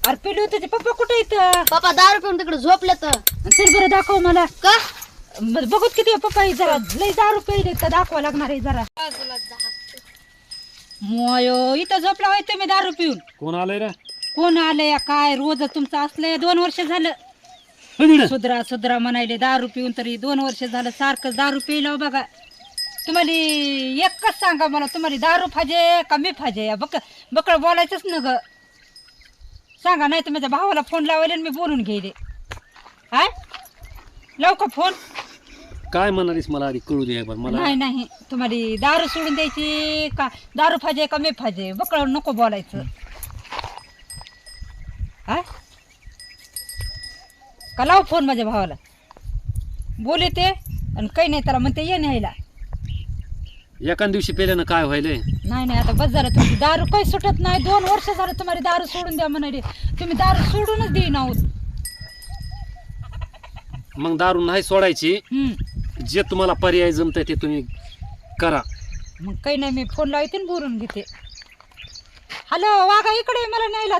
अरे पिलू तुझे पप्पा कुठे इथं? पप्पा दारू पिऊन तिकडे झोपले तर. चल बरं दाखव मला. का बघत किती पप्पा ही जरा लई दारू प्यायले तर दाखवा लागणार आहे जरा. मोयो इथं झोपला होय तुम्ही दारू पिऊन. कोण आलंय रे? कोण आलंय काय रोज तुमचं असलंय. 2 वर्ष झालं सुधरा सुधरा म्हणायले दारू पिऊन तरी 2 वर्ष झालं सारखं दारू पिलं बघा. तुम्हाला एकच सांगा मला तुम्हाला दारू फाजे का मी फाजे बकळ बोलायचंच न ग सांगा. नाही तर माझ्या भावाला फोन लावायला आणि मी बोलून घेईले. काय लावू का फोन? काय म्हणालीस मला आधी कळू दे एकबार मला. नाही नाही तुम्हाला दारू सोडून द्यायची का दारू फाजे का मी फाजे बकळ नको बोलायचं. हा का लाव फोन माझ्या भावाला बोले ते आणि काही नाही त्याला म्हणते ये न्यायला. एका दिवशी पेल्यानं काय व्हायलंय? नाही नाही आता बस झालं तुमची दारू काही सुटत नाही. 2 वर्ष झालं तुम्हाला दारू सोडून द्या म्हणाले. तुम्ही दारू सोडूनच देईन आहोत. मग दारू नाही सोडायची. जे तुम्हाला पर्याय जमतंय ते तुम्ही करा. मग काही नाही मी फोन लावते आणि बोलून घेते. हॅलो वाघा इकडे मला न्यायला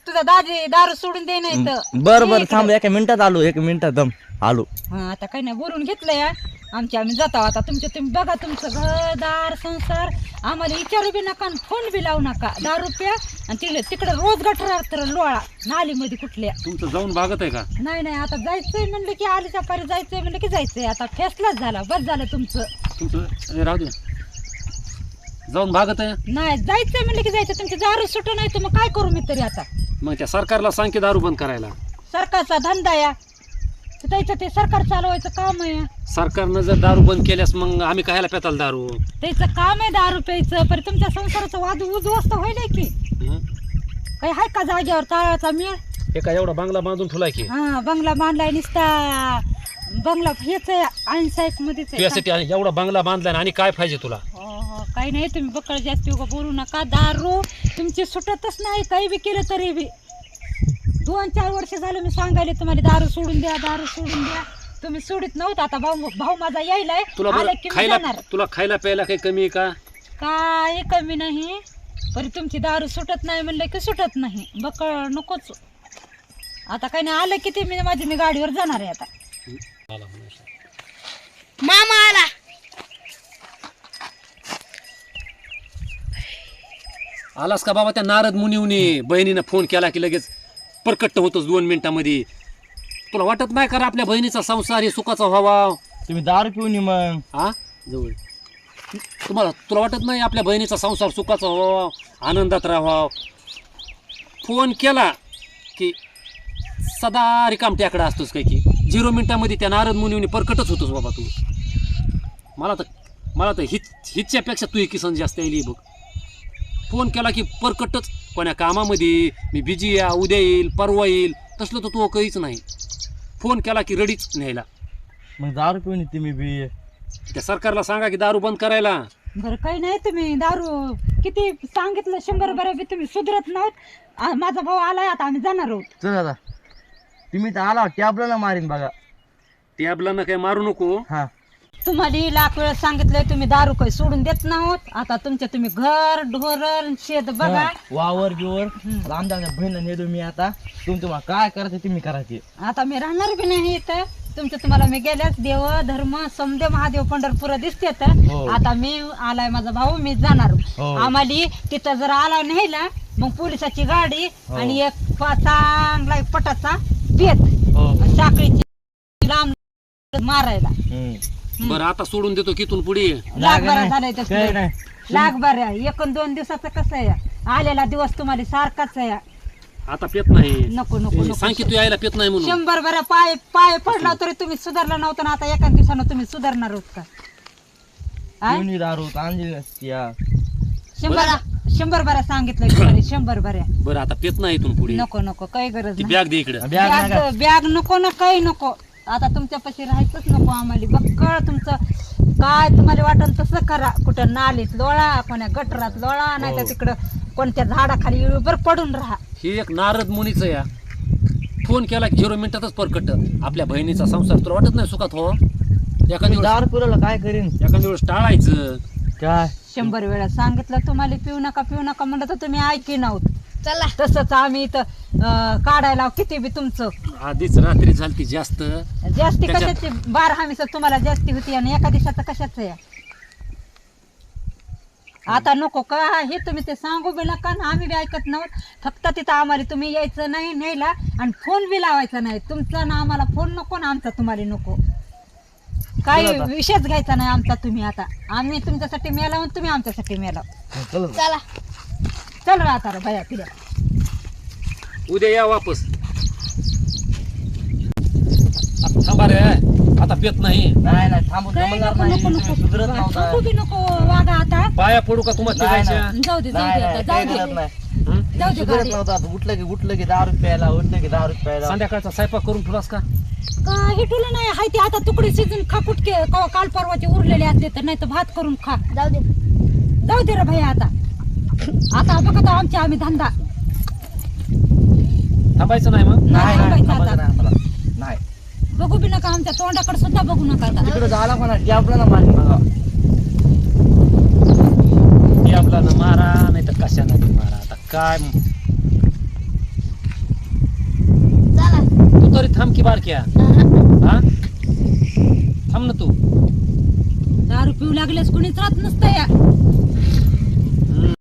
तुझा दाजी दारू सोडून दे नाही तर. बर बर थांब 1 मिनिटात आलो. 1 मिनिटात दम आलो. हा आता काही नाही बोलून घेतलंय. आम्ही जातो आता. तुम्ही बघा तुमचं घरदार संसार आम्हाला विचारू बी नका आणि फोन बी लावू नका. दारू प्या आणि तिकडे रोज गटर तर लोळा नालीमध्ये कुठल्या. तुमचं जाऊन भागत आहे का? नाही नाही आता जायचंय म्हणलं की आलीच्या पारी जायचंय म्हणलं की जायचंय. आता फैसलाच झाला बस झालं तुमचं. राहू दे जाऊन भागत आहे. नाही जायचंय म्हणलं की जायचं. तुमची दारू सुटू नाही तर मग काय करू मी तरी आता. मग त्या सरकारला सांग की दारू बंद करायला. सरकारचा धंदा या त्याचं ते सरकार चालवायचं काम आहे. सरकारनं जर दारू बंद केल्यास मग आम्ही कायला पेताल दारू? त्याचं काम आहे दारू प्यायचं. पण तुमच्या संसाराचं वाद उद्ध्वस्त व्हायला की काही आहे का जागेवर ताळाचा मेळ? हे काय एवढा बंगला बांधून ठेवलाय की? हा बंगला बांधलाय नुसता. बंगला हेच आहे 80 मध्येच आहे. त्यासाठी एवढा बंगला बांधलाय आणि काय पाहिजे तुला? हो काही नाही तुम्ही बकळ जास्त बोलू नका. दारू तुमची सुटतच नाही काही बी केलं तरी बी. 2-4 वर्ष झालं मी सांगायले तुम्हाला दारू सोडून द्या दारू सोडून द्या. तुम्ही सोडित नव्हतं. आता भाऊ माझा यायलाय आलं की मी जाणार. तुला खायला प्यायला काही कमी आहे का? काय कमी नाही पण तुमची दारू सुटत नाही म्हणलं की सुटत नाही. बकळ नकोच. आता काही नाही आलं की ते मी गाडीवर जाणार आहे आता. मामा आला. आलास का बाबा? त्या नारद मुनीने बहिणीनं फोन केला की लगेच प्रकट होतोच 2 मिनिटांमध्ये. तुला वाटत नाही का आपल्या बहिणीचा संसार हे सुखाचा व्हावा? तुम्ही दारू पिऊन मग हा जवळ तुला वाटत नाही आपल्या बहिणीचा संसार सुखाचा व्हावा आनंदात राहावा? फोन केला की सदा रिकामट्याकडे असतोस काय की 0 मिनिटामध्ये त्या नारद मुनीने प्रकटच होतोस बाबा तू. मला तर हिच्यापेक्षा तू किसन जास्त यायली बघ. फोन केला की परकटच. कोण्या कामामध्ये मी बिजी या उद्या येईल परवा येईल तसलं तर तू काहीच नाही. फोन केला की रडीच न्यायला. मग दारू पिऊन तुम्ही बी त्या सरकारला सांगा की दारू बंद करायला. बरं काही नाही तुम्ही दारू किती सांगितलं 100 बऱ्या बी तुम्ही सुधरत नाहीत. माझा भाऊ आलाय आता आम्ही जाणार आहोत. चल आता तुम्ही तर आला टॅबला मारीन बघा. टॅबला काही मारू नको. हा तुम्हाला लाख वेळ सांगितलंय तुम्ही दारू काही सोडून देत नाहोत. आता तुम्ही घर ढोरण शेत बघा वावर बिवर आमच्या बहिणीला नेतो मी. आता तुम्हाला काय करायचं तुम्ही करायचे. आता मी राहणार बी नाही इथं. तुम्हाला मी गेल्यास देव धर्म समदे महादेव पंढरपूर दिसते तर. आता मी आलाय माझा भाऊ मी जाणार. आम्हाला तिथं जर आला न्यायला मग पोलिसाची गाडी आणि एक चांगला पटाचा पेत साखळीची लांब मारायला. बरं आता सोडून देतो की पुढे. लाख बऱ्या झालाय लाख बऱ्या 1-2 दिवसाचं कसं आहे. आलेला दिवस तुम्हाला सारखाच आहे. आता पेत नाही. नको नको सांग की तू यायला पेत नाही म्हणून. 100 बऱ्या पाय पडला तरी तुम्ही सुधारला नव्हतं ना. आता एका दिवसानं तुम्ही सुधारणार आहोत का? दारू 100 बऱ्या सांगितलं तुम्हाला 100 बऱ्या. बरं आता पेत नाही इथून पुढे. नको काही गरज ती नाही. बॅग दे इकडे. बॅग नको ना काही नको. आता तुमच्यापाशी राहायचंच नको आम्हाला. बक्कळ तुमचं काय तुम्हाला वाटल तसं करा. कुठं नालीत लोळा कोण्या गटरात लोळा नाही तर तिकडं कोणत्या झाडाखाली इळूभर पडून राहा. हे एक नारद मुनीचं या. फोन केला की 0 मिनिटातच परकट. आपल्या बहिणीचा संसार तुला वाटत नाही सुखात हो? एखादी दारू पिरवलं काय करीन. एखाद्या वेळेस टाळायचं. काय 100 वेळा सांगितलं तुम्हाला पिऊ नका म्हणलं तर तुम्ही ऐकी नव्हत. चला तसंच आम्ही इथं काढायला किती बी तुमचं आधीच रात्री झालती जास्त. जास्ती त्याच्यात- कशाची 12 हमीचं तुम्हाला जास्ती होती आणि एका दिवसाचं कशाचं आहे आता नको का हे तुम्ही ते सांगू बी नका आणि आम्ही बी ऐकत नव्हत. फक्त तिथं आम्हाला तुम्ही यायचं नाही न्यायला आणि फोन बी लावायचा नाही. तुमचा ना आम्हाला फोन नको ना आमचा तुम्हाला नको. काही चला आता. विषयच घ्यायचा नाही आमचा तुम्ही आता. आम्ही तुमच्यासाठी मेला आणि तुम्ही आमच्यासाठी मेला. चला चला चल आता रे भया पिल्या. उद्या या वापस. आता थांबा रे, आता पेत नाही. नाही नाही थांबू काय जमणार नको नाही नको तुम्ही नको सुधरत नव्हता. थांबू बी नको वागा आता. पाया पडू का तुम्हाला नाही, जायच्या? नाही. जाऊ दे जाऊ नाही दे आता, नाही जाऊ काही दे करत नाही हं? जाऊ दे सुधरत गाडी. नव्हता. उठलं की 10 रुपये प्यायला, उठलं की 10 रुपये प्यायला. संध्याकाळचा स्वयंपाक करून ठेवलास का? काही तुला नाही हाय ते आता तुकडे शिजून खा कुटके काल परवाचे उरलेले असते तर नाही तर भात करून खा. जाऊ दे जाऊ दे रे भैया आता. आता बघा आमच्या आम्ही धंदा थांबायचं नाही मग. नाही नाही थांबायचं थांबायचं आता. नाही आम्हाला. नाही बघू बी नका आमच्या तोंडाकडे सुद्धा बघू नका आता. तिकडे झाला म्हणा आपला ना मारी बघा. की आपला ना मारा नाही तर कशाला बी मारा. आता काय चला तू तरी थांब की बारक्या. हा थांब ना तू. दारू पिऊ लागलेस कोणीच राहत नसतं या.